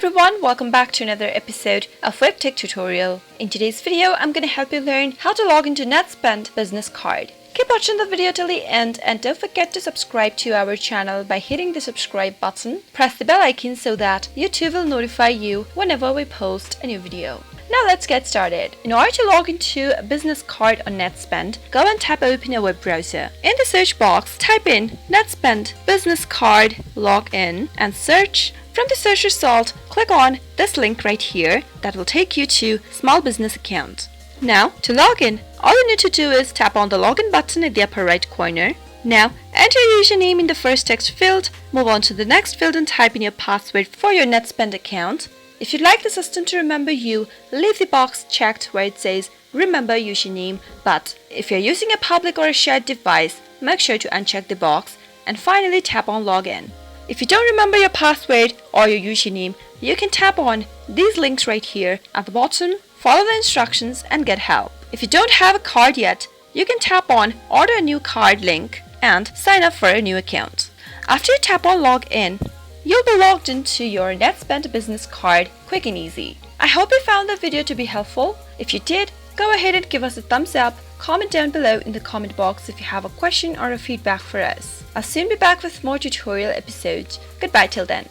everyone, welcome back to another episode of Webtech Tutorial. In today's video, I'm going to help you learn how to log into Netspend Business Card. Keep watching the video till the end and don't forget to subscribe to our channel by hitting the subscribe button. Press the bell icon so that YouTube will notify you whenever we post a new video. Now let's get started. In order to log into a business card on Netspend, go and tap open a web browser. In the search box, type in Netspend Business Card Login and search. From the search result, click on this link right here that will take you to Small Business Account. Now, to log in, all you need to do is tap on the login button in the upper right corner. Now, enter your username in the first text field, move on to the next field and type in your password for your Netspend account. If you'd like the system to remember you, leave the box checked where it says Remember Username, but if you're using a public or a shared device, make sure to uncheck the box and finally tap on Login. If you don't remember your password or your username, you can tap on these links right here at the bottom, follow the instructions and get help. If you don't have a card yet, you can tap on Order a New Card link and sign up for a new account. After you tap on Login, you'll be logged into your Netspend Business Card quick and easy. I hope you found the video to be helpful. If you did, go ahead and give us a thumbs up, comment down below in the comment box if you have a question or a feedback for us. I'll soon be back with more tutorial episodes. Goodbye till then.